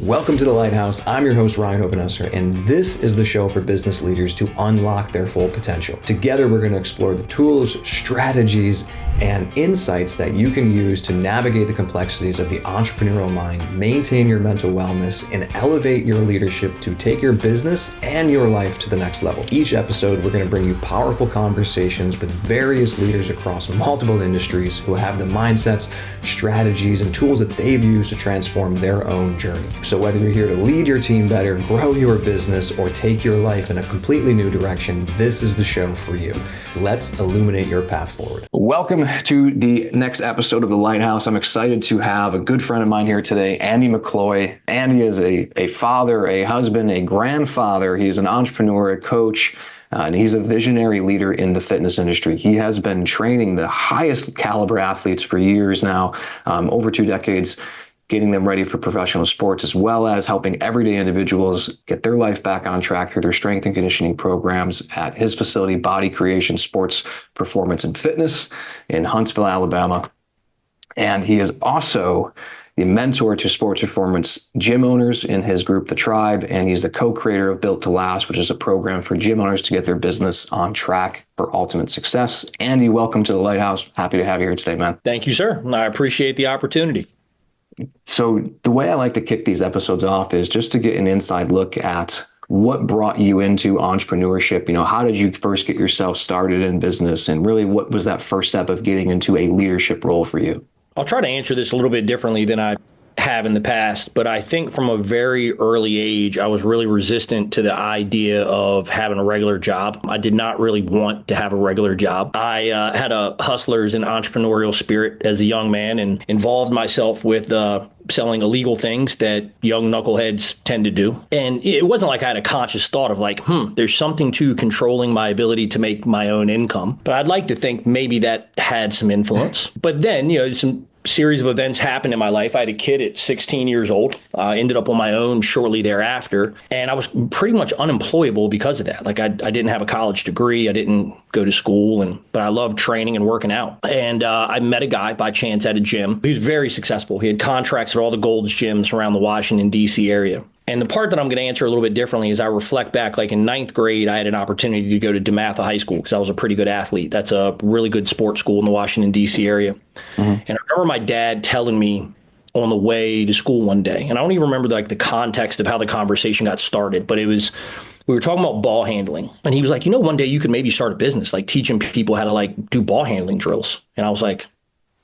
Welcome to the Lighthouse. I'm your host, Ryan Hopenhauser, and this is the show for business leaders to unlock their full potential. Together, we're going to explore the tools, strategies, and insights that you can use to navigate the complexities of the entrepreneurial mind, maintain your mental wellness, and elevate your leadership to take your business and your life to the next level. Each episode, we're going to bring you powerful conversations with various leaders across multiple industries who have the mindsets, strategies, and tools that they've used to transform their own journey. So whether you're here to lead your team better, grow your business, or take your life in a completely new direction, this is the show for you. Let's illuminate your path forward. Welcome to the next episode of The Lighthouse. I'm excited to have a good friend of mine here today, Andy McCloy. Andy is a father, a husband, a grandfather. He's an entrepreneur, a coach, and he's a visionary leader in the fitness industry. He has been training the highest caliber athletes for years now, over 2 decades, getting them ready for professional sports, as well as helping everyday individuals get their life back on track through their strength and conditioning programs at his facility, Body Creation Sports Performance and Fitness in Huntsville, Alabama. And he is also the mentor to sports performance gym owners in his group, The Tribe, and he's the co-creator of Built to Last, which is a program for gym owners to get their business on track for ultimate success. Andy, welcome to the Lighthouse. Happy to have you here today, man. Thank you, sir. I appreciate the opportunity. So the way I like to kick these episodes off is just to get an inside look at what brought you into entrepreneurship. You know, how did you first get yourself started in business? And really, what was that first step of getting into a leadership role for you? I'll try to answer this a little bit differently than I have in the past, but I think from a very early age, I was really resistant to the idea of having a regular job. I did not really want to have a regular job. I had a hustler's and entrepreneurial spirit as a young man and involved myself with selling illegal things that young knuckleheads tend to do. And it wasn't like I had a conscious thought of like, there's something to controlling my ability to make my own income. But I'd like to think maybe that had some influence. But then, some series of events happened in my life. I had a kid at 16 years old, ended up on my own shortly thereafter. And I was pretty much unemployable because of that. Like I didn't have a college degree. I didn't go to school, but I loved training and working out. And I met a guy by chance at a gym. He was very successful. He had contracts at all the Gold's gyms around the Washington, D.C. area. And the part that I'm going to answer a little bit differently is I reflect back, like in 9th grade, I had an opportunity to go to DeMatha High School because I was a pretty good athlete. That's a really good sports school in the Washington, D.C. area. And I remember my dad telling me on the way to school one day, and I don't even remember like the context of how the conversation got started, but we were talking about ball handling. And he was like, one day you could maybe start a business, like teaching people how to like do ball handling drills. And I was like,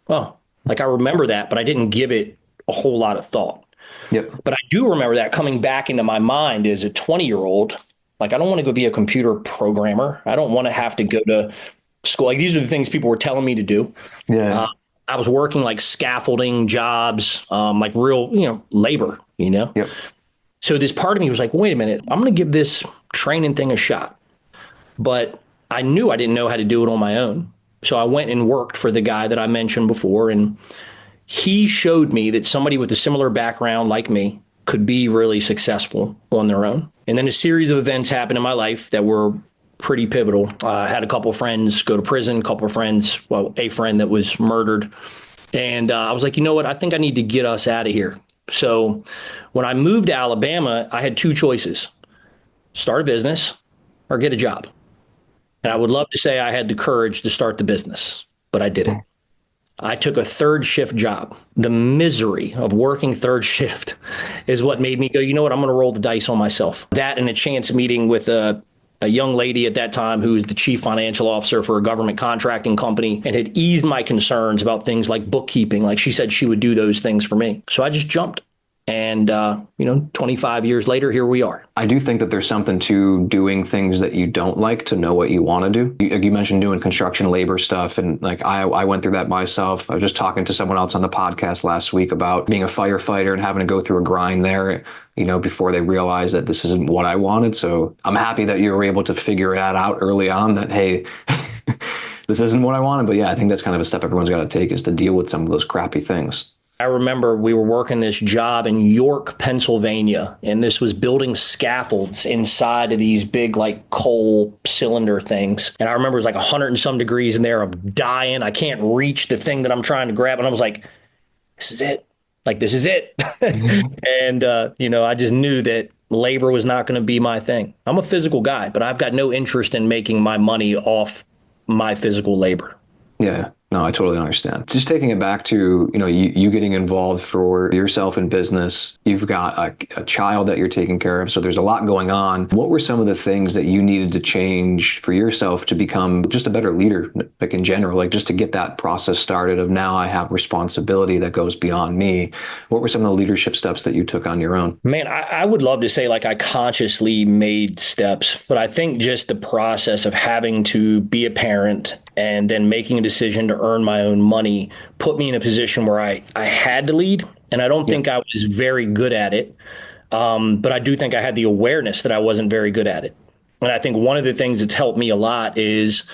well, like I remember that, but I didn't give it a whole lot of thought. Yep. But I do remember that coming back into my mind as a 20-year-old. Like, I don't want to go be a computer programmer. I don't want to have to go to school. Like, these are the things people were telling me to do. Yeah. I was working like scaffolding jobs, like real, labor, Yep. So this part of me was like, wait a minute, I'm going to give this training thing a shot. But I knew I didn't know how to do it on my own. So I went and worked for the guy that I mentioned before, and he showed me that somebody with a similar background like me could be really successful on their own. And then a series of events happened in my life that were pretty pivotal. I had a couple of friends go to prison, a friend that was murdered. And I was like, you know what? I think I need to get us out of here. So when I moved to Alabama, I had 2 choices: start a business or get a job. And I would love to say I had the courage to start the business, but I didn't. I took a 3rd shift job. The misery of working 3rd shift is what made me go, you know what, I'm going to roll the dice on myself. That and a chance meeting with a young lady at that time who was the chief financial officer for a government contracting company and had eased my concerns about things like bookkeeping. Like she said she would do those things for me. So I just jumped. And, 25 years later, here we are. I do think that there's something to doing things that you don't like to know what you want to do. You mentioned doing construction labor stuff. And like I went through that myself. I was just talking to someone else on the podcast last week about being a firefighter and having to go through a grind there, before they realized that this isn't what I wanted. So I'm happy that you were able to figure that out early on that, hey, this isn't what I wanted. But yeah, I think that's kind of a step everyone's got to take, is to deal with some of those crappy things. I remember we were working this job in York, Pennsylvania, and this was building scaffolds inside of these big like coal cylinder things. And I remember it was like 100 and some degrees in there. I'm dying. I can't reach the thing that I'm trying to grab. And I was like, this is it. Like, this is it. And, I just knew that labor was not going to be my thing. I'm a physical guy, but I've got no interest in making my money off my physical labor. Yeah, no, I totally understand. Just taking it back to, you getting involved for yourself in business, you've got a child that you're taking care of. So there's a lot going on. What were some of the things that you needed to change for yourself to become just a better leader, like in general, like just to get that process started of now I have responsibility that goes beyond me? What were some of the leadership steps that you took on your own? Man, I would love to say like I consciously made steps, but I think just the process of having to be a parent and then making a decision to earn my own money put me in a position where I had to lead. And I don't think I was very good at it. But I do think I had the awareness that I wasn't very good at it. And I think one of the things that's helped me a lot is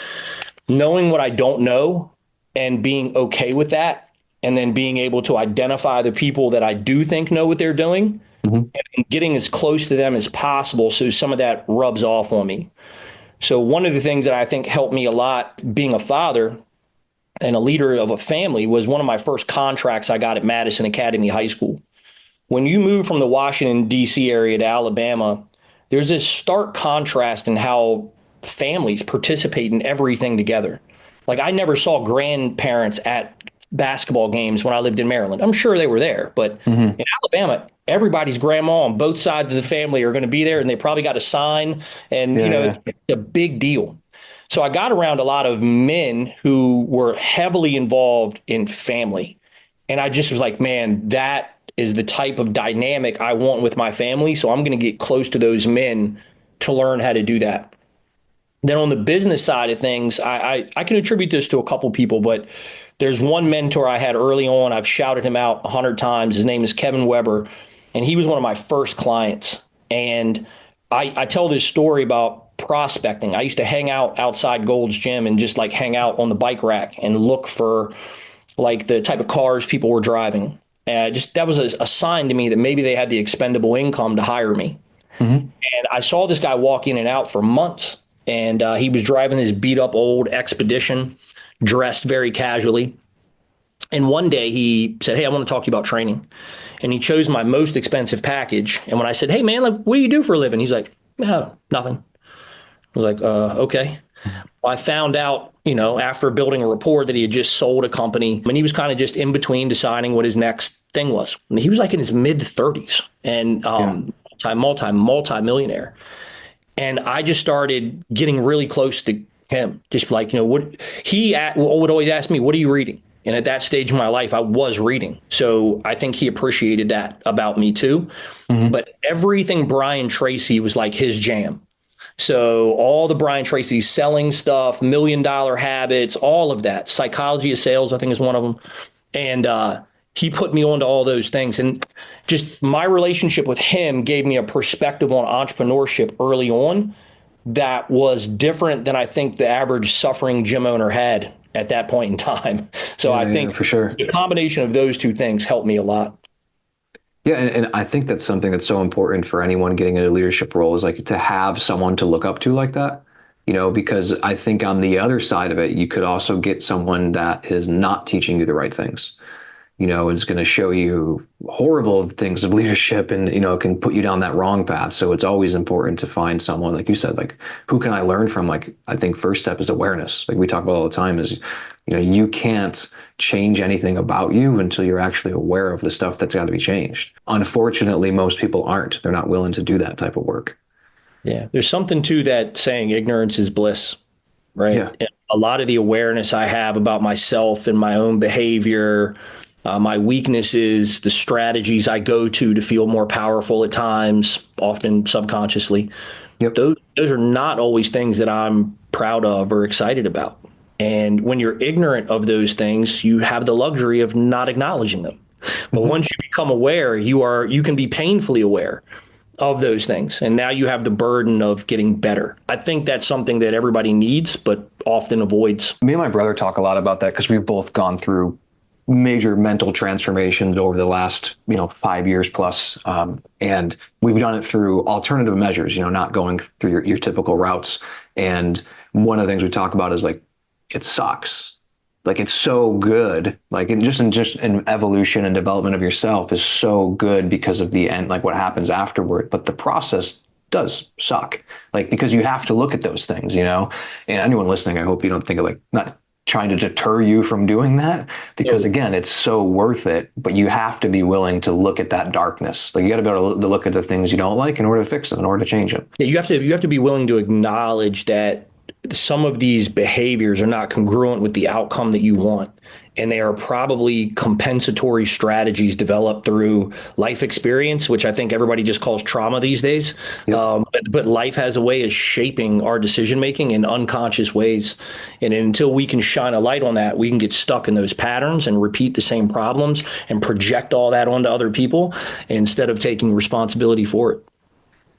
knowing what I don't know and being okay with that. And then being able to identify the people that I do think know what they're doing and getting as close to them as possible. So some of that rubs off on me. So one of the things that I think helped me a lot being a father and a leader of a family was one of my first contracts I got at Madison Academy High School. When you move from the Washington, D.C. area to Alabama, there's this stark contrast in how families participate in everything together. Like I never saw grandparents at basketball games when I lived in Maryland. I'm sure they were there, but in Alabama, everybody's grandma on both sides of the family are going to be there, and they probably got a sign, and it's a big deal. So I got around a lot of men who were heavily involved in family, and I just was like, man, that is the type of dynamic I want with my family. So I'm going to get close to those men to learn how to do that. Then on the business side of things, I can attribute this to a couple people, but there's one mentor I had early on. I've shouted him out 100 times. His name is Kevin Weber, and he was one of my first clients. And I tell this story about prospecting. I used to hang out outside Gold's Gym and just like hang out on the bike rack and look for like the type of cars people were driving. That was a sign to me that maybe they had the expendable income to hire me. And I saw this guy walk in and out for months. And he was driving his beat up old Expedition, dressed very casually. And one day he said, hey, I want to talk to you about training. And he chose my most expensive package. And when I said, hey, man, like, what do you do for a living? He's like, no, nothing. I was like, okay. Well, I found out, after building a rapport that he had just sold a company, and he was kind of just in between deciding what his next thing was. And he was like in his mid 30s and multi-millionaire. And I just started getting really close to him. Just like, what he would always ask me, what are you reading? And at that stage in my life, I was reading. So I think he appreciated that about me too. But everything Brian Tracy was like his jam. So all the Brian Tracy selling stuff, $1 Million Habits, all of that. Psychology of Sales, I think is one of them. And he put me onto all those things. And just my relationship with him gave me a perspective on entrepreneurship early on that was different than I think the average suffering gym owner had at that point in time. So I think for sure the combination of those two things helped me a lot. Yeah, and I think that's something that's so important for anyone getting into a leadership role is like to have someone to look up to like that, because I think on the other side of it, you could also get someone that is not teaching you the right things. Is going to show you horrible things of leadership and, can put you down that wrong path. So it's always important to find someone, like you said, like, who can I learn from? Like, I think first step is awareness. Like we talk about all the time is, you can't change anything about you until you're actually aware of the stuff that's got to be changed. Unfortunately, most people aren't. They're not willing to do that type of work. Yeah. There's something to that saying ignorance is bliss, right? Yeah. And a lot of the awareness I have about myself and my own behavior, my weaknesses, the strategies I go to feel more powerful at times, often subconsciously. Yep. Those are not always things that I'm proud of or excited about. And when you're ignorant of those things, you have the luxury of not acknowledging them. But once you become aware, you can be painfully aware of those things. And now you have the burden of getting better. I think that's something that everybody needs, but often avoids. Me and my brother talk a lot about that because we've both gone through major mental transformations over the last, 5 years plus. And we've done it through alternative measures, not going through your typical routes. And one of the things we talk about is like, it sucks. like it's so good. Like it just in evolution and development of yourself is so good because of the end, like what happens afterward. But the process does suck, like because you have to look at those things, you know. And anyone listening, I hope you don't think of like not trying to deter you from doing that because again, it's so worth it. But you have to be willing to look at that darkness. Like you got to be able to look at the things you don't like in order to fix them, in order to change them. Yeah, you have to be willing to acknowledge that some of these behaviors are not congruent with the outcome that you want. And they are probably compensatory strategies developed through life experience, which I think everybody just calls trauma these days. Yep. But life has a way of shaping our decision making in unconscious ways. And until we can shine a light on that, we can get stuck in those patterns and repeat the same problems and project all that onto other people instead of taking responsibility for it.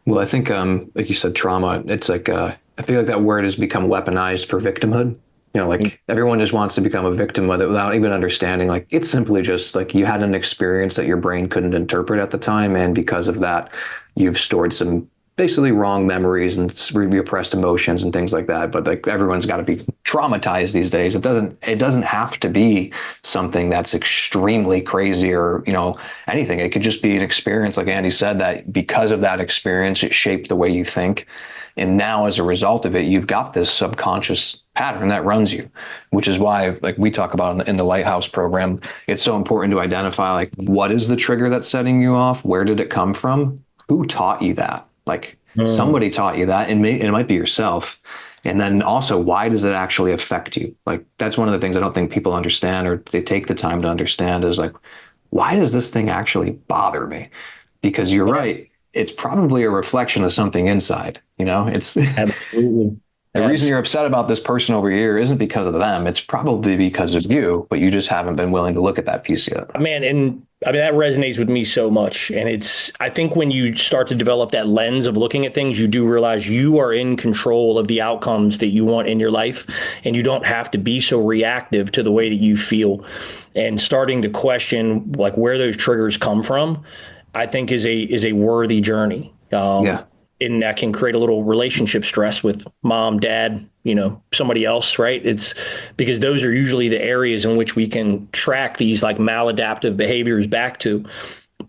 Well, I think, like you said, trauma, it's like, I feel like that word has become weaponized for victimhood. You know, like everyone just wants to become a victim of it without even understanding. Like it's simply just like you had an experience that your brain couldn't interpret at the time. And because of that, you've stored some basically wrong memories and repressed emotions and things like that. But like everyone's got to be traumatized these days. It doesn't have to be something that's extremely crazy or, you know, anything. It could just be an experience, like Andy said, that because of that experience, it shaped the way you think. And now as a result of it, you've got this subconscious pattern that runs you, which is why, like we talk about in the Lighthouse program, it's so important to identify like what is the trigger that's setting you off? Where did it come from? Who taught you that? Like somebody taught you that, and it might be yourself. And then also, why does it actually affect you? Like that's one of the things I don't think people understand, or they take the time to understand, is like, why does this thing actually bother me? Because you're right. It's probably a reflection of something inside, you know, it's Absolutely. the reason you're upset about this person over here isn't because of them. It's probably because of you, but you just haven't been willing to look at that piece yet. Man, and I mean, that resonates with me so much. And I think when you start to develop that lens of looking at things, you do realize you are in control of the outcomes that you want in your life. And you don't have to be so reactive to the way that you feel. And starting to question like where those triggers come from, I think is a worthy journey. Yeah. And that can create a little relationship stress with mom, dad, you know, somebody else, right? It's because those are usually the areas in which we can track these like maladaptive behaviors back to.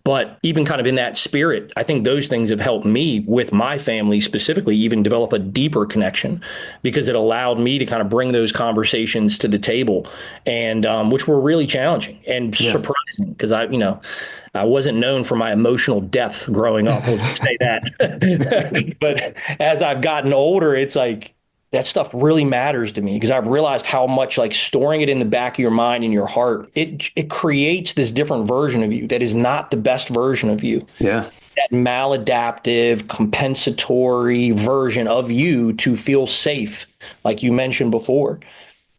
But even kind of in that spirit, I think those things have helped me with my family specifically even develop a deeper connection because it allowed me to kind of bring those conversations to the table and which were really challenging and surprising because I wasn't known for my emotional depth growing up. We'll say that. But as I've gotten older, it's like that stuff really matters to me because I've realized how much like storing it in the back of your mind and your heart, it creates this different version of you that is not the best version of you. Yeah. That maladaptive, compensatory version of you to feel safe, like you mentioned before.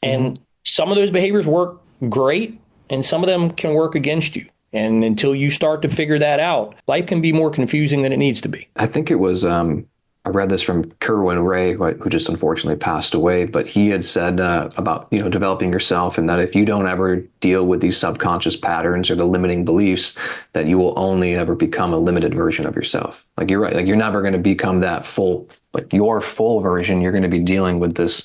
And some of those behaviors work great and some of them can work against you. And until you start to figure that out, life can be more confusing than it needs to be. I think it was, I read this from Kerwin Ray, who just unfortunately passed away, but he had said about, you know, developing yourself and that if you don't ever deal with these subconscious patterns or the limiting beliefs, that you will only ever become a limited version of yourself. Like you're right. Like you're never going to become that full, like your full version. You're going to be dealing with this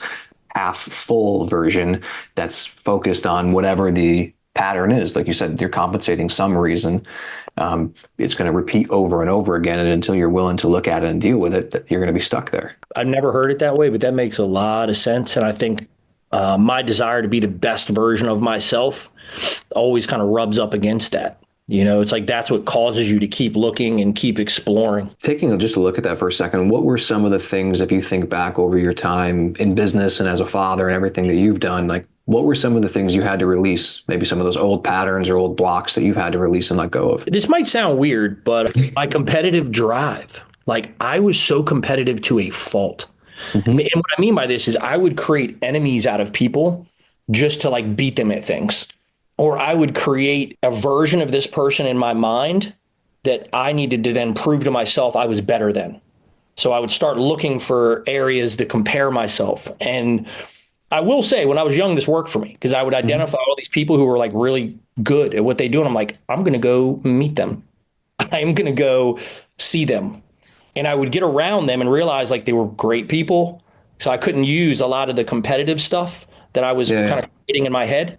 half full version that's focused on whatever the pattern is. Like you said, you're compensating some reason. It's going to repeat over and over again. And until you're willing to look at it and deal with it, that you're going to be stuck there. I've never heard it that way, but that makes a lot of sense. And I think my desire to be the best version of myself always kind of rubs up against that. You know, it's like that's what causes you to keep looking and keep exploring. Taking just a look at that for a second, what were some of the things, if you think back over your time in business and as a father and everything that you've done, like what were some of the things you had to release? Maybe some of those old patterns or old blocks that you've had to release and let go of? This might sound weird, but my competitive drive, like I was so competitive to a fault. And what I mean by this is I would create enemies out of people just to like beat them at things. Or I would create a version of this person in my mind that I needed to then prove to myself I was better than. So I would start looking for areas to compare myself. And I will say when I was young, this worked for me because I would identify all these people who were like really good at what they do. And I'm like, I'm going to go meet them. I'm going to go see them. And I would get around them and realize like they were great people. So I couldn't use a lot of the competitive stuff that I was kind of creating in my head,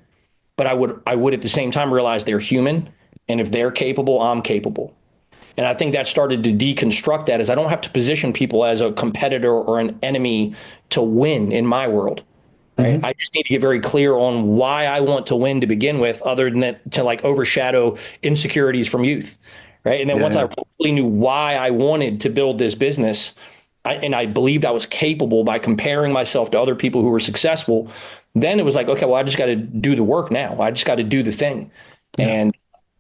but I would at the same time realize they're human. And if they're capable, I'm capable. And I think that started to deconstruct that, as I don't have to position people as a competitor or an enemy to win in my world. Right. I just need to get very clear on why I want to win to begin with, other than that, to like overshadow insecurities from youth. Right. And then once I really knew why I wanted to build this business, and I believed I was capable by comparing myself to other people who were successful, then it was like, okay, well, I just got to do the work now. I just got to do the thing. And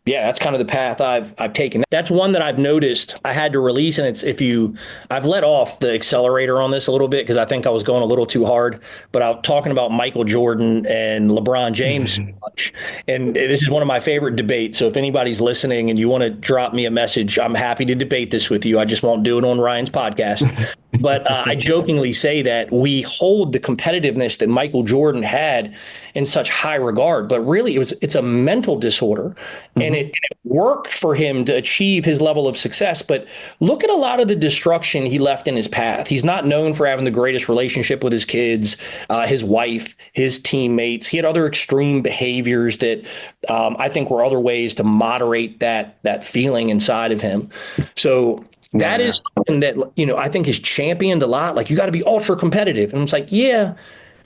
yeah, that's kind of the path I've taken. That's one that I've noticed I had to release. And I've let off the accelerator on this a little bit because I think I was going a little too hard, but I'm talking about Michael Jordan and LeBron James so much. And this is one of my favorite debates. So if anybody's listening and you want to drop me a message, I'm happy to debate this with you. I just won't do it on Ryan's podcast. But I jokingly say that we hold the competitiveness that Michael Jordan had in such high regard, but really it's a mental disorder. And it worked for him to achieve his level of success. But look at a lot of the destruction he left in his path. He's not known for having the greatest relationship with his kids, his wife, his teammates. He had other extreme behaviors that I think were other ways to moderate that feeling inside of him. So that is something that, I think is championed a lot. Like, you got to be ultra competitive. And it's like, yeah,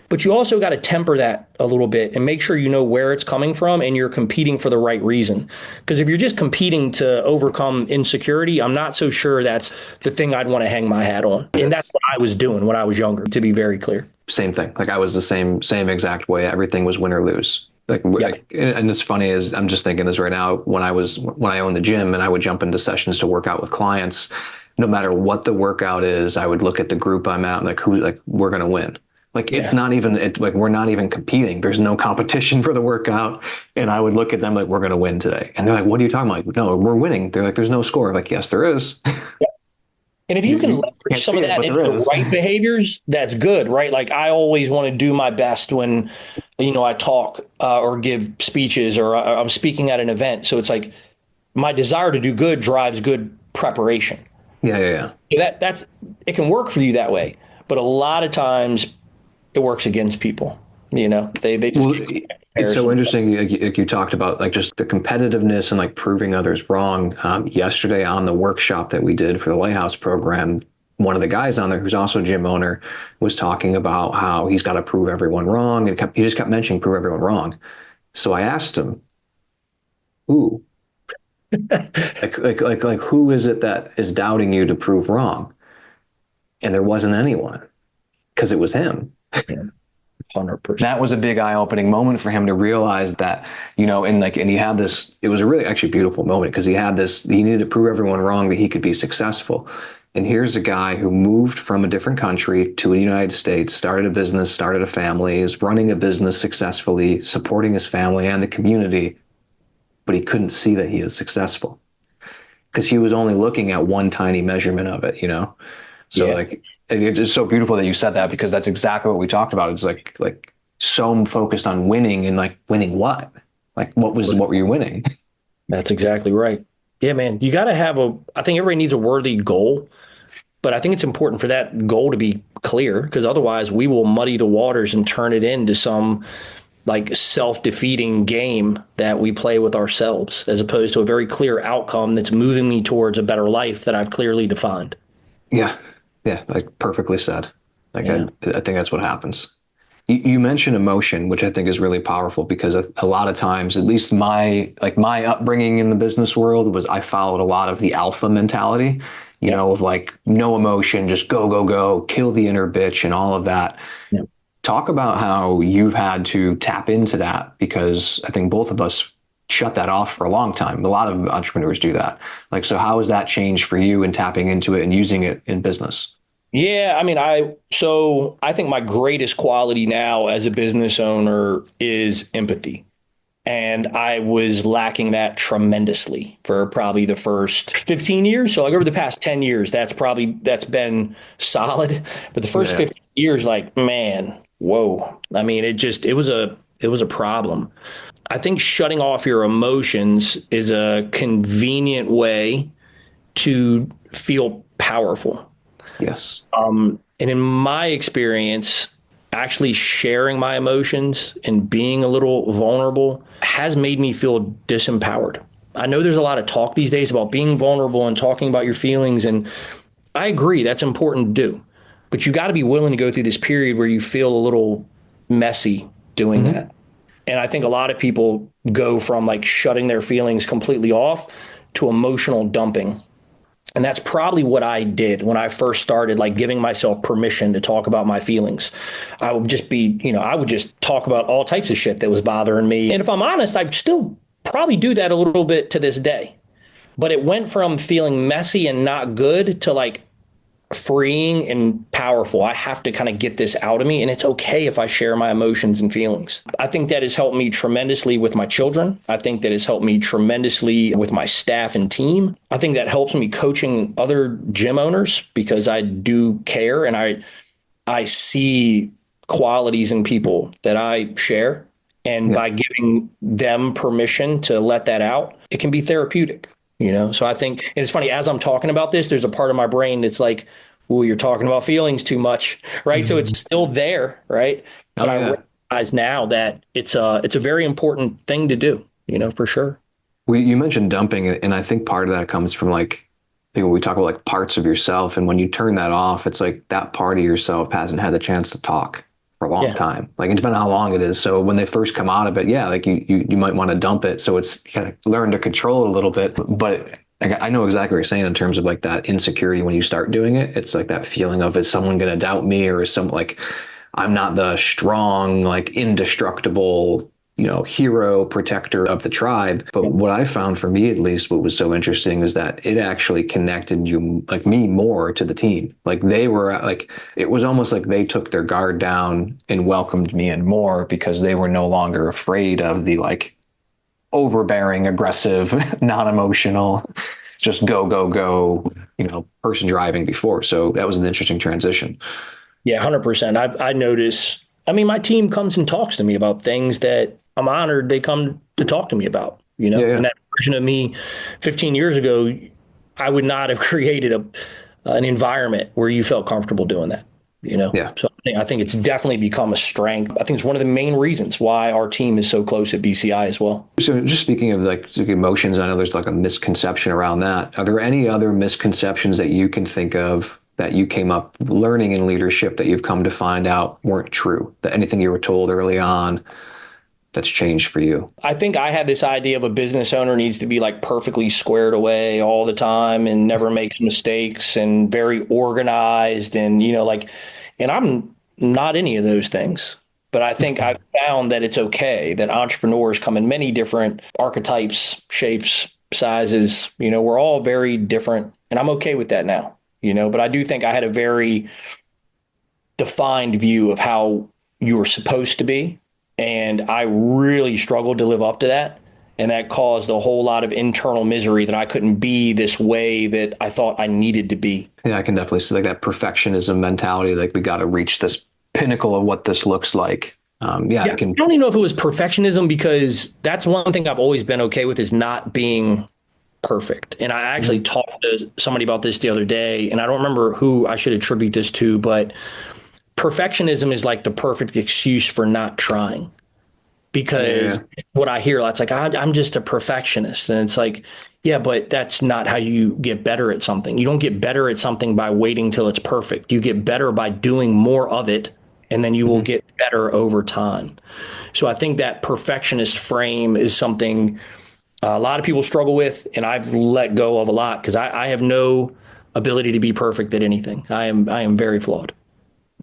but you also got to temper that a little bit and make sure you know where it's coming from and you're competing for the right reason. Because if you're just competing to overcome insecurity, I'm not so sure that's the thing I'd want to hang my hat on. And that's what I was doing when I was younger, to be very clear. Same thing. Like, I was the same exact way. Everything was win or lose. And it's funny, is I'm just thinking this right now, when I owned the gym and I would jump into sessions to work out with clients, no matter what the workout is, I would look at the group I'm at and we're going to win. Like, it's not even, we're not even competing. There's no competition for the workout. And I would look at them like, we're going to win today. And they're like, what are you talking about? Like, no, we're winning. They're like, there's no score. I'm like, yes, there is. And if you can leverage some of that into the right behaviors, that's good, right? Like, I always want to do my best when, I talk or give speeches or I'm speaking at an event. So it's like my desire to do good drives good preparation. Yeah. So that's it can work for you that way, but a lot of times it works against people. They just. Well, it's so interesting. Like you talked about, like, just the competitiveness and like proving others wrong. Yesterday on the workshop that we did for the Lighthouse program, one of the guys on there, who's also a gym owner, was talking about how he's got to prove everyone wrong, and he just kept mentioning prove everyone wrong. So I asked him, who? like who is it that is doubting you to prove wrong? And there wasn't anyone, because it was him. 100%. That was a big eye-opening moment for him to realize that, and he had this, it was a really actually beautiful moment, because he needed to prove everyone wrong that he could be successful. And here's a guy who moved from a different country to the United States, started a business, started a family, is running a business successfully, supporting his family and the community, but he couldn't see that he is successful because he was only looking at one tiny measurement of it, So it's just so beautiful that you said that, because that's exactly what we talked about. It's like so focused on winning, and like, winning what? Like, what were you winning? That's exactly right. Yeah, man, you got to have I think everybody needs a worthy goal, but I think it's important for that goal to be clear, because otherwise we will muddy the waters and turn it into some like self-defeating game that we play with ourselves, as opposed to a very clear outcome that's moving me towards a better life that I've clearly defined. Yeah, like, perfectly said. Like, I think that's what happens. You mentioned emotion, which I think is really powerful, because a lot of times, at least my upbringing in the business world was, I followed a lot of the alpha mentality, of like, no emotion, just go, kill the inner bitch and all of that. Yeah. Talk about how you've had to tap into that, because I think both of us shut that off for a long time. A lot of entrepreneurs do that. Like, so how has that changed for you in tapping into it and using it in business? Yeah, I mean, I think my greatest quality now as a business owner is empathy. And I was lacking that tremendously for probably the first 15 years. So like over the past 10 years, that's been solid. But the first 15 years, like, man, whoa. I mean, it was a problem. I think shutting off your emotions is a convenient way to feel powerful. Yes. And in my experience, actually sharing my emotions and being a little vulnerable has made me feel disempowered. I know there's a lot of talk these days about being vulnerable and talking about your feelings, and I agree that's important to do. But you got to be willing to go through this period where you feel a little messy doing that. And I think a lot of people go from like shutting their feelings completely off to emotional dumping. And that's probably what I did when I first started, like giving myself permission to talk about my feelings. I would just be, I would just talk about all types of shit that was bothering me. And if I'm honest, I still probably do that a little bit to this day. But it went from feeling messy and not good to like freeing and powerful. I have to kind of get this out of me, and it's okay if I share my emotions and feelings. I think that has helped me tremendously with my children. I think that has helped me tremendously with my staff and team. I think that helps me coaching other gym owners because I do care and I see qualities in people that I share. And by giving them permission to let that out, it can be therapeutic. So I think, and it's funny, as I'm talking about this, there's a part of my brain that's like, well, you're talking about feelings too much, right? So it's still there, right? But I realize now that it's a very important thing to do, for sure. You mentioned dumping, and I think part of that comes from like, I think when we talk about like parts of yourself, and when you turn that off, it's like that part of yourself hasn't had the chance to talk for a long time. Like, it depends on how long it is. So when they first come out of it, like you might want to dump it. So it's kind of learn to control it a little bit. But I know exactly what you're saying in terms of like that insecurity when you start doing it. It's like that feeling of, is someone going to doubt me, or is some like, I'm not the strong, like indestructible, hero protector of the tribe. But what I found, for me at least, what was so interesting is that it actually connected me more to the team. Like they were like, it was almost like they took their guard down and welcomed me in more, because they were no longer afraid of the like overbearing, aggressive, non-emotional, just go, person driving before. So that was an interesting transition. Yeah, 100%. I notice, my team comes and talks to me about things that I'm honored they come to talk to me about, And that version of me 15 years ago, I would not have created an environment where you felt comfortable doing that, So I think it's definitely become a strength. I think it's one of the main reasons why our team is so close at BCI as well. So just speaking of like emotions, I know there's like a misconception around that. Are there any other misconceptions that you can think of that you came up learning in leadership that you've come to find out weren't true? That anything you were told early on that's changed for you? I think I had this idea of a business owner needs to be like perfectly squared away all the time and never makes mistakes and very organized and, and I'm not any of those things. But I think I've found that it's okay that entrepreneurs come in many different archetypes, shapes, sizes. We're all very different, and I'm okay with that now. But I do think I had a very defined view of how you were supposed to be. And I really struggled to live up to that. And that caused a whole lot of internal misery that I couldn't be this way that I thought I needed to be. Yeah, I can definitely see like that perfectionism mentality. Like we got to reach this pinnacle of what this looks like. I don't even know if it was perfectionism, because that's one thing I've always been okay with, is not being perfect. And I actually talked to somebody about this the other day, and I don't remember who I should attribute this to, but perfectionism is like the perfect excuse for not trying. Because what I hear, it's like, I'm just a perfectionist. And it's like, yeah, but that's not how you get better at something. You don't get better at something by waiting till it's perfect. You get better by doing more of it, and then you will get better over time. So I think that perfectionist frame is something a lot of people struggle with, and I've let go of a lot because I have no ability to be perfect at anything. I am very flawed.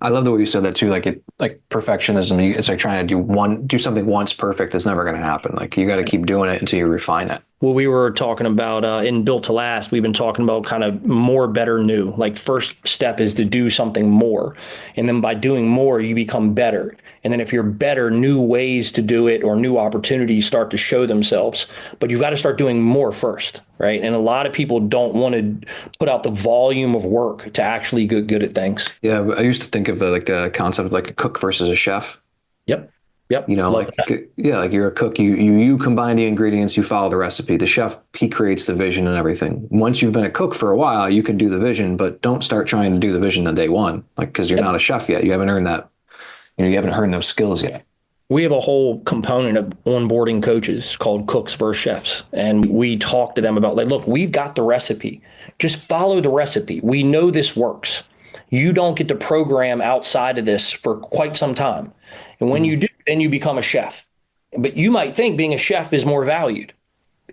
I love the way you said that too. Like perfectionism, it's like trying to do something once perfect. It's never going to happen. Like you got to keep doing it until you refine it. Well, we were talking about in Built to Last, we've been talking about kind of more, better, new. Like first step is to do something more. And then by doing more, you become better. And then if you're better, new ways to do it or new opportunities start to show themselves. But you've got to start doing more first, right? And a lot of people don't want to put out the volume of work to actually get good at things. Yeah, I used to think of the concept of like a cook versus a chef. Yep. Like you're a cook, you combine the ingredients, you follow the recipe. The chef, he creates the vision and everything. Once you've been a cook for a while, you can do the vision, but don't start trying to do the vision on day one, because you're not a chef yet. You haven't earned that you haven't earned those skills yet. We have a whole component of onboarding coaches called cooks versus chefs. And we talk to them about, like, look, we've got the recipe. Just follow the recipe. We know this works. You don't get to program outside of this for quite some time. And when you do, then you become a chef. But you might think being a chef is more valued.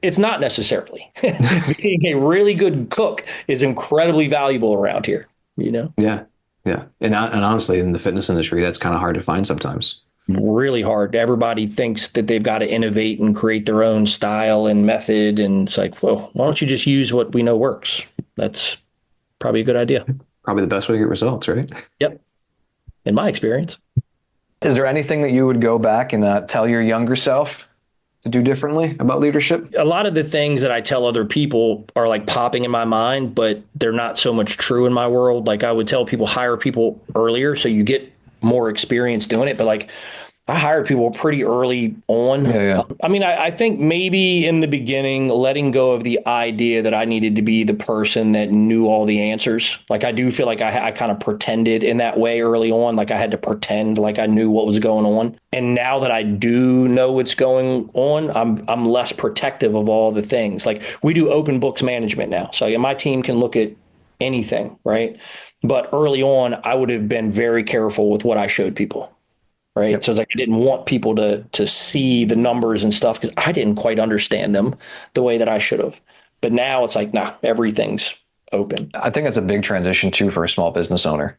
It's not necessarily. Being a really good cook is incredibly valuable around here, Yeah. Yeah. And honestly, in the fitness industry, that's kind of hard to find sometimes. Really hard. Everybody thinks that they've got to innovate and create their own style and method. And it's like, well, why don't you just use what we know works? That's probably a good idea. Probably the best way to get results, right? Yep. In my experience. Is there anything that you would go back and tell your younger self to do differently about leadership? A lot of the things that I tell other people are like popping in my mind, but they're not so much true in my world. Like I would tell people, hire people earlier so you get more experience doing it. But like I hired people pretty early on. Yeah. I mean, I think maybe in the beginning, letting go of the idea that I needed to be the person that knew all the answers. Like I do feel like I kind of pretended in that way early on. Like I had to pretend like I knew what was going on. And now that I do know what's going on, I'm less protective of all the things. Like we do open books management now. So my team can look at anything, right? But early on, I would have been very careful with what I showed people. Right. Yep. So it's like I didn't want people to see the numbers and stuff because I didn't quite understand them the way that I should have. But now it's like, nah, everything's open. I think that's a big transition too for a small business owner.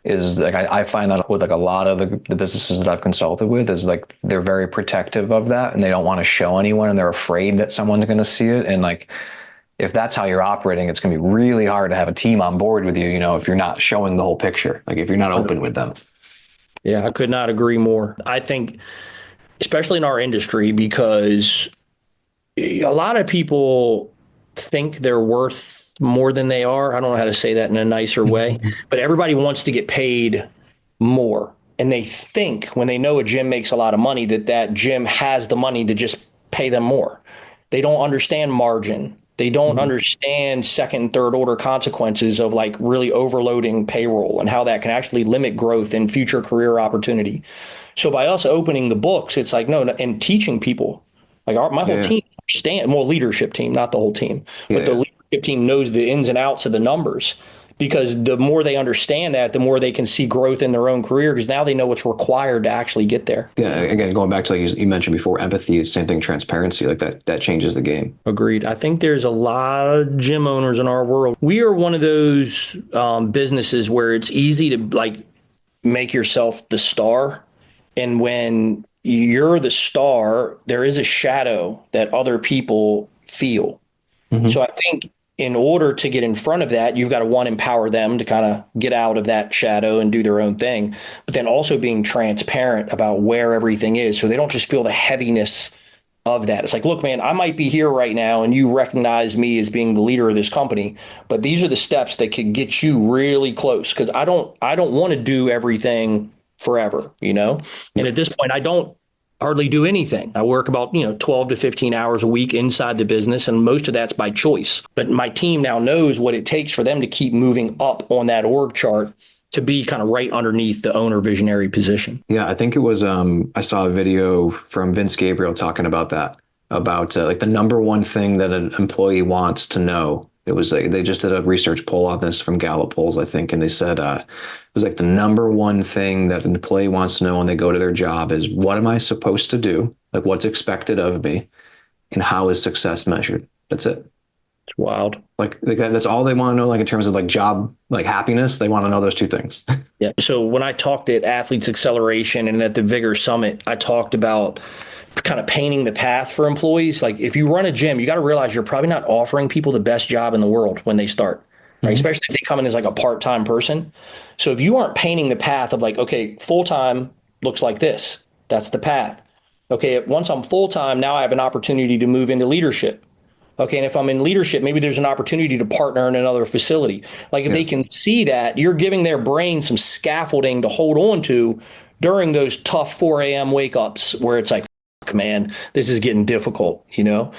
Is like I find that with like a lot of the businesses that I've consulted with is like they're very protective of that and they don't want to show anyone and they're afraid that someone's going to see it. And like if that's how you're operating, it's going to be really hard to have a team on board with you, if you're not showing the whole picture, like if you're not open with them. Yeah, I could not agree more. I think, especially in our industry, because a lot of people think they're worth more than they are. I don't know how to say that in a nicer way, but everybody wants to get paid more. And they think when they know a gym makes a lot of money, that gym has the money to just pay them more. They don't understand margin. They don't understand second and third order consequences of like really overloading payroll and how that can actually limit growth and future career opportunity. So by us opening the books, it's like, no, and teaching people, like my whole team understand, well, leadership team, not the whole team, but the leadership team knows the ins and outs of the numbers. Because the more they understand that, the more they can see growth in their own career because now they know what's required to actually get there. Yeah, again, going back to like you mentioned before, empathy, same thing, transparency, like that changes the game. Agreed. I think there's a lot of gym owners in our world. We are one of those businesses where it's easy to like make yourself the star. And when you're the star, there is a shadow that other people feel. So I think in order to get in front of that, you've got to empower them to kind of get out of that shadow and do their own thing, but then also being transparent about where everything is. So they don't just feel the heaviness of that. It's like, look, man, I might be here right now and you recognize me as being the leader of this company, but these are the steps that could get you really close. Cause I don't want to do everything forever, And at this point, I don't hardly do anything. I work about, 12 to 15 hours a week inside the business, and most of that's by choice. But my team now knows what it takes for them to keep moving up on that org chart to be kind of right underneath the owner visionary position. Yeah, I think it was, I saw a video from Vince Gabriel talking about that, about like the number one thing that an employee wants to know. It was like, they just did a research poll on this from Gallup polls, I think. And they said, it was like the number one thing that an employee wants to know when they go to their job is, what am I supposed to do? Like what's expected of me and how is success measured? That's it. It's wild. Like that's all they want to know, like in terms of like job, like happiness, they want to know those two things. Yeah. So when I talked at Athletes Acceleration and at the Vigor Summit, I talked about kind of painting the path for employees. Like if you run a gym, you got to realize you're probably not offering people the best job in the world when they start, right? Especially if they come in as like a part-time person. So if you aren't painting the path of like, okay, full-time looks like this, that's the path. Okay. Once I'm full-time, now I have an opportunity to move into leadership. Okay. And if I'm in leadership, maybe there's an opportunity to partner in another facility. Like if they can see that, you're giving their brain some scaffolding to hold on to during those tough 4 a.m. wake ups where it's like, man, this is getting difficult, So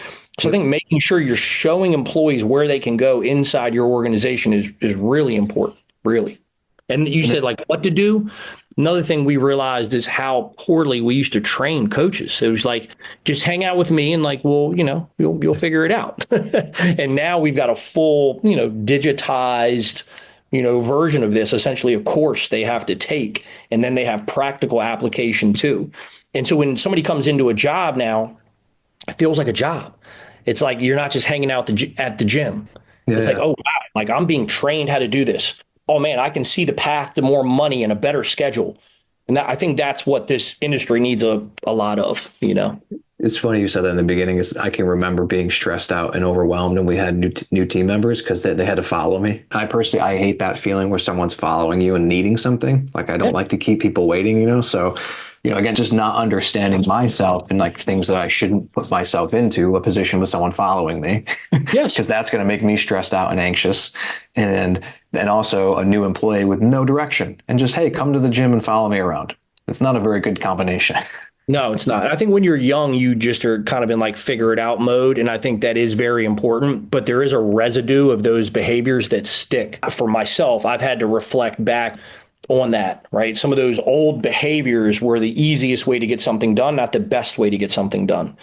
I think making sure you're showing employees where they can go inside your organization is really important, really. And you said like what to do. Another thing we realized is how poorly we used to train coaches. It was like, just hang out with me and like, well, you'll figure it out. And now we've got a full, digitized, version of this, essentially a course they have to take. And then they have practical application too. And so when somebody comes into a job now, it feels like a job. It's like you're not just hanging out at the gym. It's like, oh, wow, like I'm being trained how to do this. Oh, man, I can see the path to more money and a better schedule. And I think that's what this industry needs a lot of, It's funny you said that in the beginning. Is I can remember being stressed out and overwhelmed when we had new team members because they had to follow me. I hate that feeling where someone's following you and needing something. Like I don't like to keep people waiting, So, again, just not understanding myself and like things that I shouldn't put myself into a position with someone following me. Yes. Because that's going to make me stressed out and anxious. And also a new employee with no direction and just, hey, come to the gym and follow me around. It's not a very good combination. No, it's not. I think when you're young, you just are kind of in like figure it out mode. And I think that is very important. But there is a residue of those behaviors that stick. For myself, I've had to reflect back on that, right? Some of those old behaviors were the easiest way to get something done, not the best way to get something done.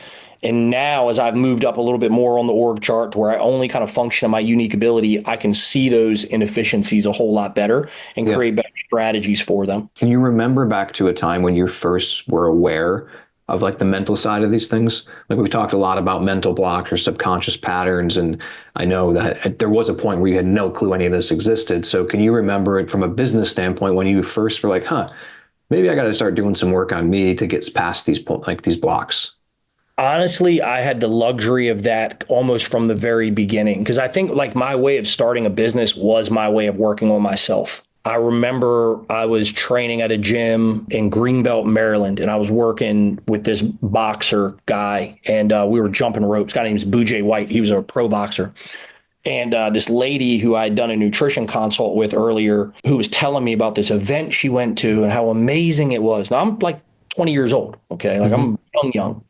And now, as I've moved up a little bit more on the org chart to where I only kind of function on my unique ability, I can see those inefficiencies a whole lot better and create better strategies for them. Can you remember back to a time when you first were aware of like the mental side of these things? Like we talked a lot about mental blocks or subconscious patterns. And I know that there was a point where you had no clue any of this existed. So can you remember it from a business standpoint when you first were like, maybe I got to start doing some work on me to get past these blocks? Honestly, I had the luxury of that almost from the very beginning, because I think like my way of starting a business was my way of working on myself. I remember I was training at a gym in Greenbelt, Maryland, and I was working with this boxer guy, and we were jumping ropes. Guy named Bujay White. He was a pro boxer. And this lady who I had done a nutrition consult with earlier, who was telling me about this event she went to and how amazing it was. Now, I'm like 20 years old, okay? Like I'm young.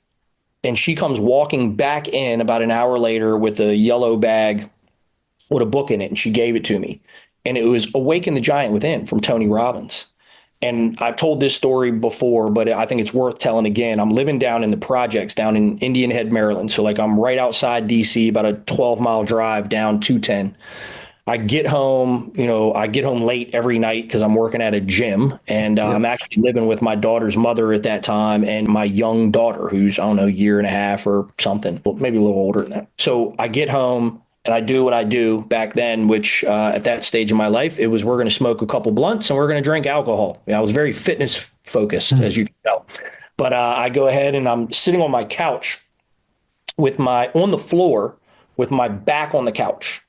And she comes walking back in about an hour later with a yellow bag with a book in it, and she gave it to me. And it was Awaken the Giant Within from Tony Robbins. And I've told this story before, but I think it's worth telling again. I'm living down in the projects down in Indian Head, Maryland. So like I'm right outside DC, about a 12-mile drive down 210. I get home, late every night because I'm working at a gym, and I'm actually living with my daughter's mother at that time and my young daughter, who's, I don't know, a year and a half or something, maybe a little older than that. So I get home and I do what I do back then, which at that stage in my life, it was we're going to smoke a couple blunts and we're going to drink alcohol. I was very fitness focused, as you can tell. But I go ahead and I'm sitting on my couch on the floor with my back on the couch.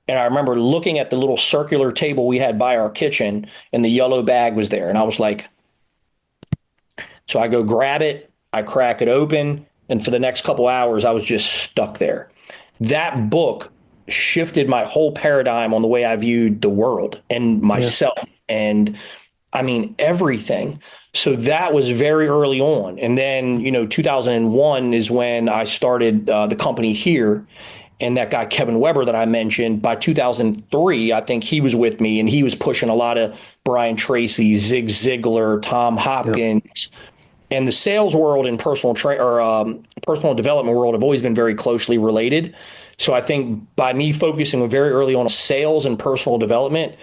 And I remember looking at the little circular table we had by our kitchen, and the yellow bag was there. And I was like, so I go grab it, I crack it open. And for the next couple hours, I was just stuck there. That book shifted my whole paradigm on the way I viewed the world and myself. And I mean, everything. So that was very early on. And then, 2001 is when I started the company here. And that guy, Kevin Weber, that I mentioned, by 2003, I think he was with me, and he was pushing a lot of Brian Tracy, Zig Ziglar, Tom Hopkins. Yep. And the sales world and personal development world have always been very closely related. So I think by me focusing very early on sales and personal development,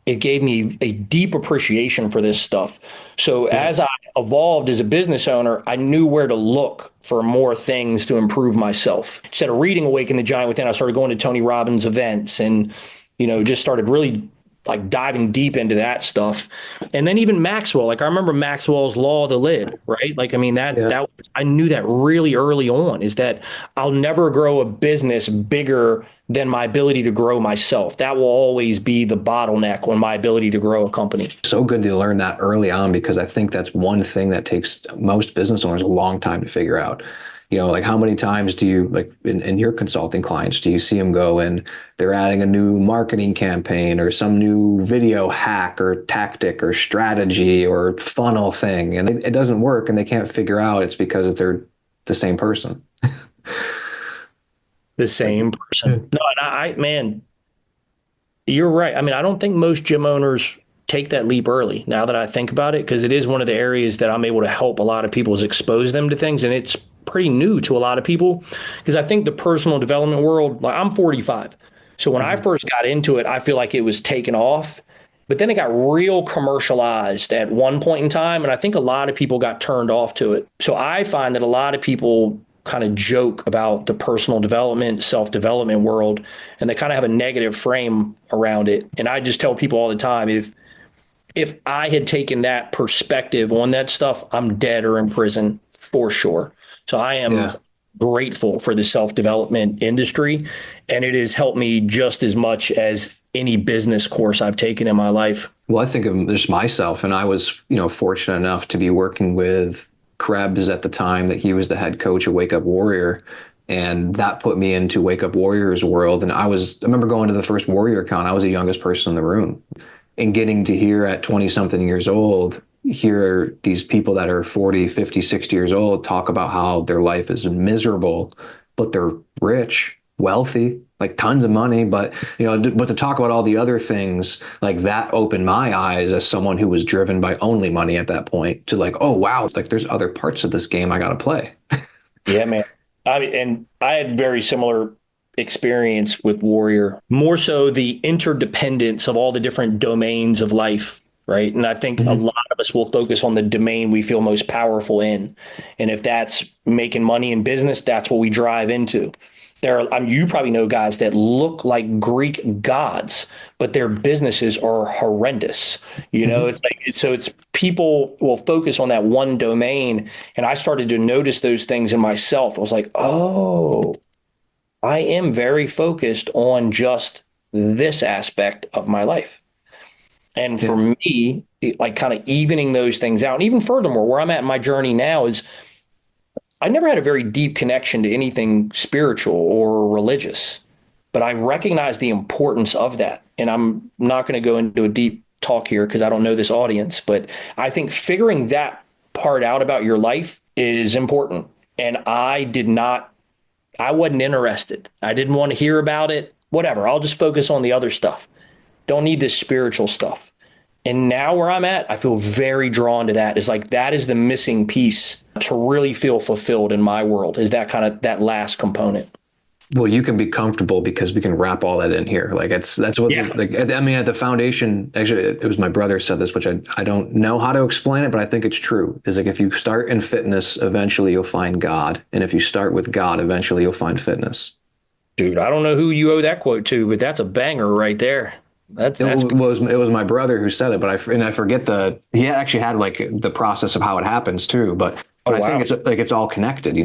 it gave me a deep appreciation for this stuff. So as I evolved as a business owner, I knew where to look for more things to improve myself. Instead of reading Awaken the Giant Within, I started going to Tony Robbins events and, just started really like diving deep into that stuff. And then even Maxwell, like I remember Maxwell's Law of the Lid, right? Like, I mean, that I knew that really early on, is that I'll never grow a business bigger than my ability to grow myself. That will always be the bottleneck on my ability to grow a company. So good to learn that early on, because I think that's one thing that takes most business owners a long time to figure out. Like how many times do you, like in your consulting clients, do you see them go and they're adding a new marketing campaign or some new video hack or tactic or strategy or funnel thing, and it doesn't work and they can't figure out it's because they're the same person. The same person. No, and man, you're right. I mean, I don't think most gym owners take that leap early, now that I think about it, because it is one of the areas that I'm able to help a lot of people, is expose them to things. And it's pretty new to a lot of people, because I think the personal development world, like, I'm 45. So when I first got into it, I feel like it was taken off, but then it got real commercialized at one point in time. And I think a lot of people got turned off to it. So I find that a lot of people kind of joke about the personal development, self-development world, and they kind of have a negative frame around it. And I just tell people all the time, if I had taken that perspective on that stuff, I'm dead or in prison for sure. So I am grateful for the self-development industry, and it has helped me just as much as any business course I've taken in my life. Well, I think of just myself, and I was, fortunate enough to be working with Krebs at the time that he was the head coach of Wake Up Warrior. And that put me into Wake Up Warrior's world. And I remember going to the first Warrior Con. I was the youngest person in the room, and getting to hear at 20 something years old, hear these people that are 40, 50, 60 years old talk about how their life is miserable, but they're rich, wealthy, like tons of money. But to talk about all the other things, like, that opened my eyes as someone who was driven by only money at that point to, like, oh wow, like, there's other parts of this game I got to play. Yeah, man. And I had very similar experience with Warrior, more so the interdependence of all the different domains of life. Right. And I think a lot of us will focus on the domain we feel most powerful in. And if that's making money in business, that's what we drive into. You probably know guys that look like Greek gods, but their businesses are horrendous. It's people will focus on that one domain. And I started to notice those things in myself. I was like, oh, I am very focused on just this aspect of my life. And for me, like, kind of evening those things out. And even furthermore, where I'm at in my journey now is I never had a very deep connection to anything spiritual or religious, but I recognize the importance of that. And I'm not going to go into a deep talk here because I don't know this audience, but I think figuring that part out about your life is important. And I wasn't interested. I didn't want to hear about it. Whatever. I'll just focus on the other stuff. Don't need this spiritual stuff. And now where I'm at, I feel very drawn to that. It's like, that is the missing piece to really feel fulfilled in my world, is that kind of that last component. Well, you can be comfortable because we can wrap all that in here. Like, that's what, like, I mean, at the foundation, actually, it was my brother said this, which I don't know how to explain it, but I think it's true. Is like, if you start in fitness, eventually you'll find God. And if you start with God, eventually you'll find fitness. Dude, I don't know who you owe that quote to, but that's a banger right there. It was my brother who said it, but I forget he actually had, like, the process of how it happens too. But I think it's like, it's all connected,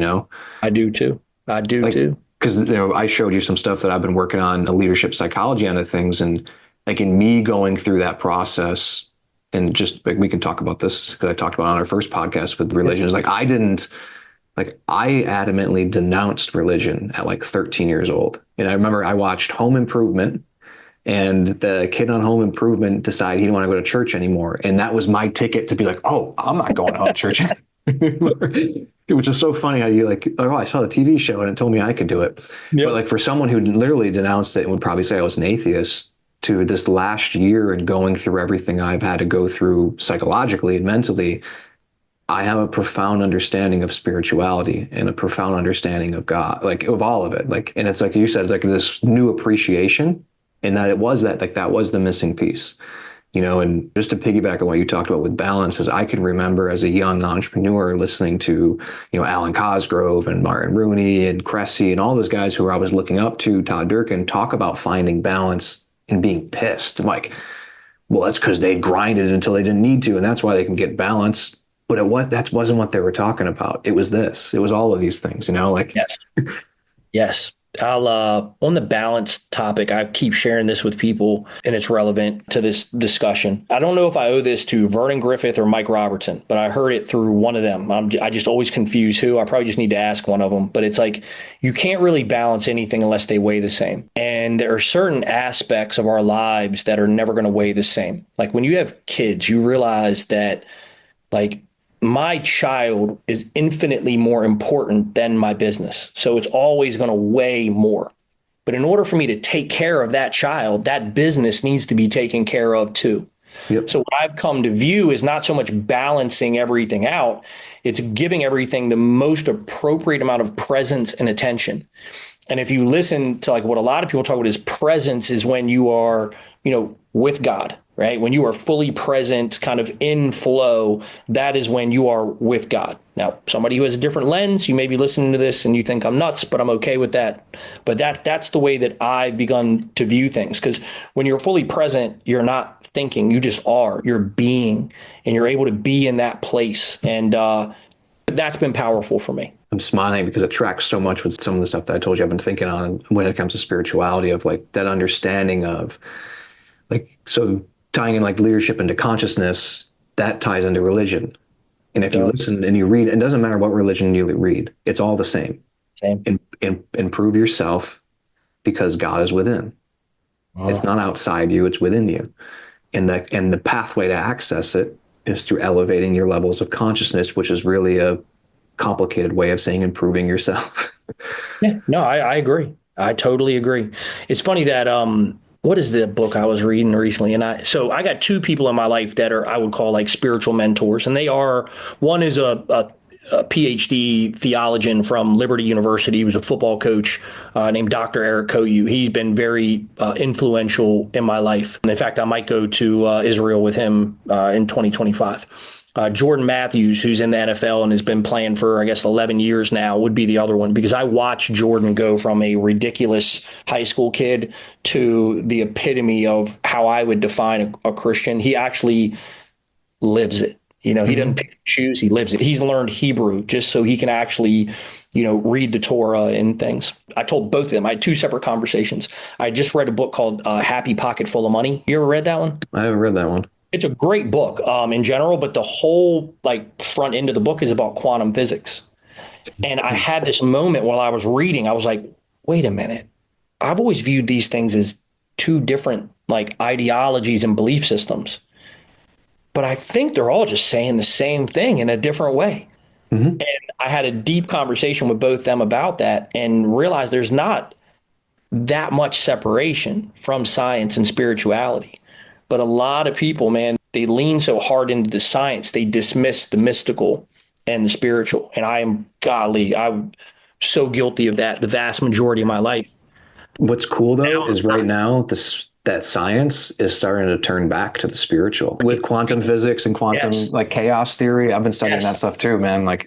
I do too. Because I showed you some stuff that I've been working on, the leadership psychology end of things, and like, in me going through that process, and just like, we can talk about this because I talked about it on our first podcast with religion. Is like, I adamantly denounced religion at like 13 years old, and I remember I watched Home Improvement. And the kid on Home Improvement decided he didn't want to go to church anymore. And that was my ticket to be like, oh, I'm not going to church anymore. Which is so funny how you like, oh, I saw the TV show and it told me I could do it. Yep. But like, for someone who literally denounced it and would probably say I was an atheist, to this last year and going through everything I've had to go through psychologically and mentally, I have a profound understanding of spirituality and a profound understanding of God, like, of all of it. Like, and it's like you said, it's like this new appreciation. And that that was the missing piece, and just to piggyback on what you talked about with balance, is I can remember as a young entrepreneur listening to, Alan Cosgrove and Martin Rooney and Cressy and all those guys who I was looking up to, Todd Durkin, talk about finding balance and being pissed. I'm like, well, that's because they grinded until they didn't need to. And that's why they can get balance. But that wasn't what they were talking about. It was all of these things, like. Yes. Yes. I'll on the balance topic, I keep sharing this with people and it's relevant to this discussion. I don't know if I owe this to Vernon Griffith or Mike Robertson, but I heard it through one of them. I just always confuse who. I probably just need to ask one of them. But it's like, you can't really balance anything unless they weigh the same. And there are certain aspects of our lives that are never going to weigh the same. Like, when you have kids, you realize that, like, my child is infinitely more important than my business. So it's always going to weigh more. But in order for me to take care of that child, that business needs to be taken care of too. Yep. So what I've come to view is not so much balancing everything out, it's giving everything the most appropriate amount of presence and attention. And if you listen to like what a lot of people talk about is presence is when you are, with God, right? When you are fully present, kind of in flow, that is when you are with God. Now, somebody who has a different lens, you may be listening to this and you think I'm nuts, but I'm okay with that. But that's the way that I've begun to view things. Because when you're fully present, you're not thinking, you just are, you're being, and you're able to be in that place. And that's been powerful for me. I'm smiling because it tracks so much with some of the stuff that I told you I've been thinking on when it comes to spirituality, of like that understanding of like, so tying in like leadership into consciousness, that ties into religion. And if you listen and you read, it doesn't matter what religion you read, it's all the same. Improve yourself because God is within. Oh. It's not outside you, it's within you. And the pathway to access it is through elevating your levels of consciousness, which is really a complicated way of saying improving yourself. Yeah, no, I agree. I totally agree. It's funny that what is the book I was reading recently? And I got two people in my life that are, I would call like spiritual mentors. And they are, one is a PhD theologian from Liberty University. He was a football coach named Dr. Eric Koyu. He's been very influential in my life. And in fact, I might go to Israel with him in 2025. Jordan Matthews, who's in the NFL and has been playing for, I guess, 11 years now, would be the other one, because I watched Jordan go from a ridiculous high school kid to the epitome of how I would define a Christian. He actually lives it. He doesn't pick and choose. He lives it. He's learned Hebrew just so he can actually, read the Torah and things. I told both of them. I had two separate conversations. I just read a book called Happy Pocket Full of Money. You ever read that one? I haven't read that one. It's a great book in general, but the whole front end of the book is about quantum physics. And I had this moment while I was reading. I was like, wait a minute. I've always viewed these things as two different ideologies and belief systems. But I think they're all just saying the same thing in a different way. Mm-hmm. And I had a deep conversation with both them about that and realized there's not that much separation from science and spirituality. But a lot of people, man, they lean so hard into the science, they dismiss the mystical and the spiritual. And I'm so guilty of that the vast majority of my life. What's cool, though, is right now, that science is starting to turn back to the spiritual with quantum physics and quantum chaos theory. I've been studying that stuff too, man.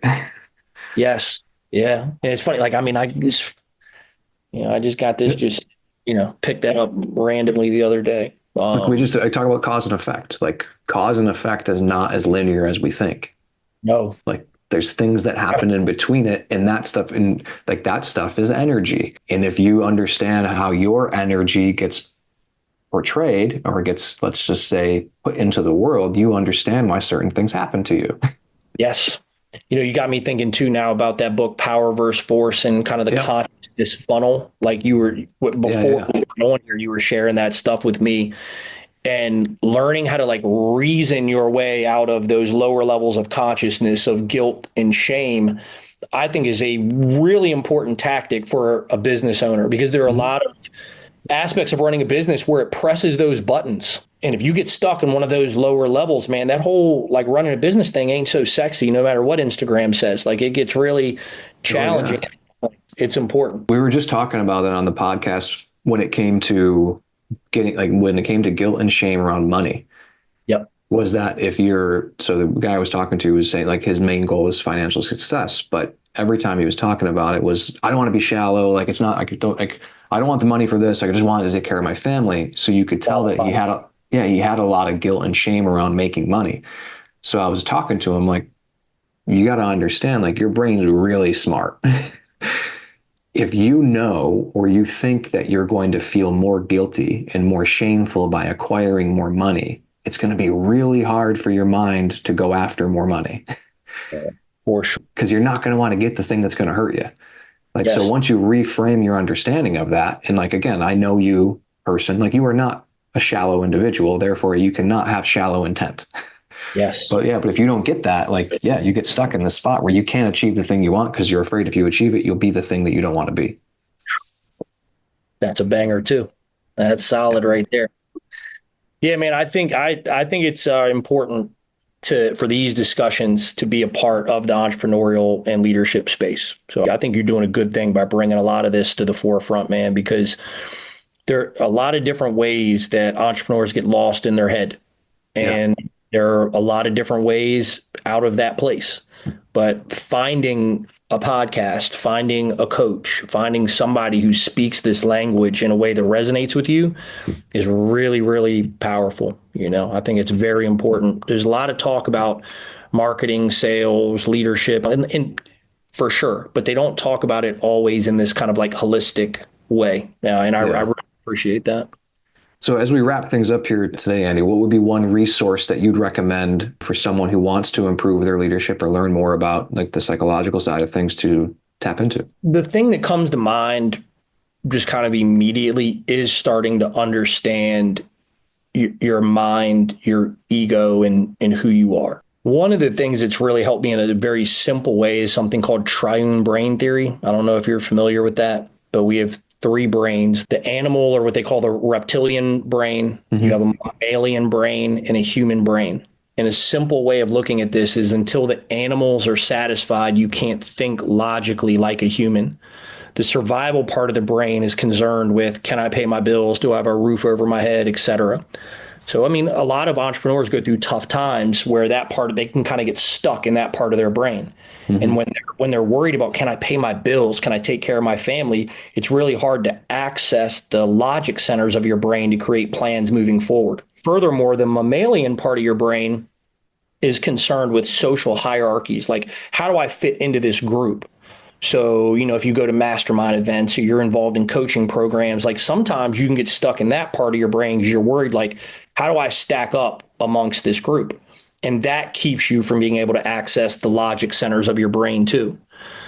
Yes. Yeah. And it's funny. I just got this, picked that up randomly the other day. I talk about cause and effect. Cause and effect is not as linear as we think. No. There's things that happen in between it, and that stuff is energy. And if you understand how your energy gets portrayed or gets, let's just say, put into the world, you understand why certain things happen to you. Yes. You got me thinking too now about that book, Power versus Force, and kind of the consciousness funnel. You were before going here, you were sharing that stuff with me, and learning how to reason your way out of those lower levels of consciousness of guilt and shame, I think is a really important tactic for a business owner, because there are a lot of aspects of running a business where it presses those buttons. And if you get stuck in one of those lower levels, man, that whole running a business thing ain't so sexy, no matter what Instagram says. It gets really challenging. Oh, yeah. It's important. We were just talking about that on the podcast when it came to when it came to guilt and shame around money. Yep. Was that so the guy I was talking to was saying his main goal is financial success, but every time he was talking about it was, I don't want to be shallow. It's not, I don't want the money for this. I just wanted to take care of my family. So you could tell that he had a lot of guilt and shame around making money. So I was talking to him you got to understand, your brain's really smart. If you know, or you think that you're going to feel more guilty and more shameful by acquiring more money, it's going to be really hard for your mind to go after more money. For sure. Because you're not going to want to get the thing that's going to hurt you. So once you reframe your understanding of that, and again, I know you person, you are not a shallow individual, therefore you cannot have shallow intent. Yes. But if you don't get that, you get stuck in this spot where you can't achieve the thing you want because you're afraid if you achieve it, you'll be the thing that you don't want to be. That's a banger too. That's solid right there. Yeah, man, I think it's important for these discussions to be a part of the entrepreneurial and leadership space. So I think you're doing a good thing by bringing a lot of this to the forefront, man, because there are a lot of different ways that entrepreneurs get lost in their head. Yeah. And there are a lot of different ways out of that place. But finding a podcast, finding a coach, finding somebody who speaks this language in a way that resonates with you is really, really powerful. I think it's very important. There's a lot of talk about marketing, sales, leadership, and for sure, but they don't talk about it always in this kind of like holistic way. I really appreciate that. So as we wrap things up here today, Andy, what would be one resource that you'd recommend for someone who wants to improve their leadership or learn more about like the psychological side of things to tap into? The thing that comes to mind just kind of immediately is starting to understand your mind, your ego, and who you are. One of the things that's really helped me in a very simple way is something called triune brain theory. I don't know if you're familiar with that, but we have three brains: the animal, or what they call the reptilian brain. Mm-hmm. You have a mammalian brain and a human brain. And a simple way of looking at this is until the animals are satisfied, you can't think logically like a human. The survival part of the brain is concerned with, can I pay my bills? Do I have a roof over my head, et cetera? So, I mean, a lot of entrepreneurs go through tough times where that part, they can kind of get stuck in that part of their brain. Mm-hmm. And when they're worried about, can I pay my bills? Can I take care of my family? It's really hard to access the logic centers of your brain to create plans moving forward. Furthermore, the mammalian part of your brain is concerned with social hierarchies. Like, how do I fit into this group? So, if you go to mastermind events or you're involved in coaching programs, like sometimes you can get stuck in that part of your brain because you're worried, like, how do I stack up amongst this group? And that keeps you from being able to access the logic centers of your brain too.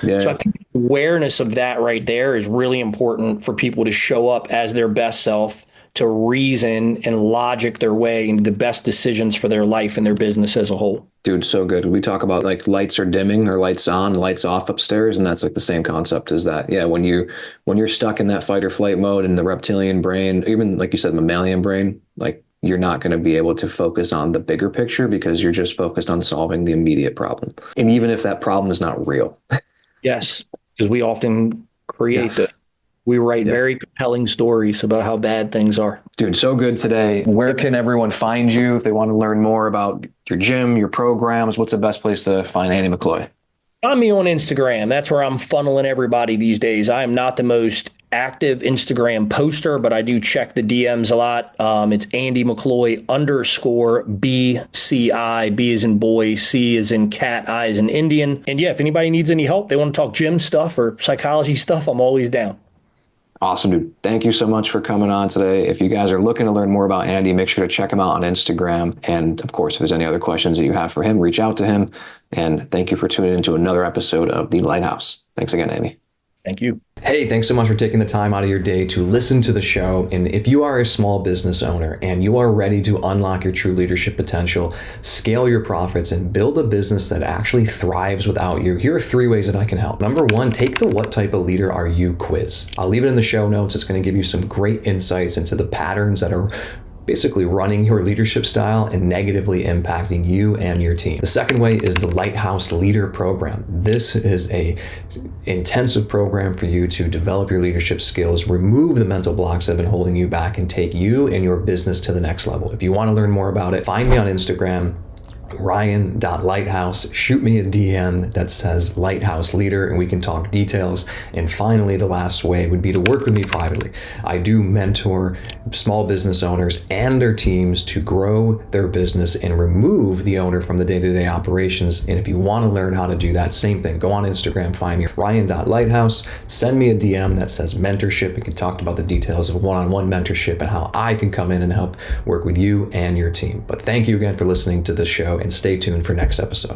Yeah. So I think awareness of that right there is really important for people to show up as their best self, to reason and logic their way into the best decisions for their life and their business as a whole. Dude, so good. We talk about like lights are dimming or lights on, lights off upstairs. And that's like the same concept as that. Yeah. When you're stuck in that fight or flight mode in the reptilian brain, even like you said, mammalian brain, like you're not going to be able to focus on the bigger picture because you're just focused on solving the immediate problem. And even if that problem is not real. Yes. Because we often create that. We write very compelling stories about how bad things are. Dude, so good today. Where can everyone find you if they want to learn more about your gym, your programs? What's the best place to find Andy McCloy? Find me on Instagram. That's where I'm funneling everybody these days. I am not the most active Instagram poster, but I do check the DMs a lot. It's Andy McCloy _BCI. B as in boy, C as in cat, I as in Indian. And yeah, if anybody needs any help, they want to talk gym stuff or psychology stuff, I'm always down. Awesome, dude. Thank you so much for coming on today. If you guys are looking to learn more about Andy, make sure to check him out on Instagram. And of course, if there's any other questions that you have for him, reach out to him. And thank you for tuning into another episode of The Lighthouse. Thanks again, Andy. Thank you. Hey, thanks so much for taking the time out of your day to listen to the show. And if you are a small business owner and you are ready to unlock your true leadership potential, scale your profits, and build a business that actually thrives without you, here are 3 ways that I can help. Number 1, take the What Type of Leader Are You quiz. I'll leave it in the show notes. It's going to give you some great insights into the patterns that are basically running your leadership style and negatively impacting you and your team. The second way is the Lighthouse Leader Program. This is a intensive program for you to develop your leadership skills, remove the mental blocks that have been holding you back, and take you and your business to the next level. If you want to learn more about it, find me on Instagram, Ryan.Lighthouse. Shoot me a DM that says Lighthouse Leader and we can talk details. And finally, the last way would be to work with me privately. I do mentor small business owners and their teams to grow their business and remove the owner from the day-to-day operations. And if you want to learn how to do that, same thing. Go on Instagram, find me, Ryan.Lighthouse. Send me a DM that says mentorship. We can talk about the details of one-on-one mentorship and how I can come in and help work with you and your team. But thank you again for listening to this show, and stay tuned for next episode.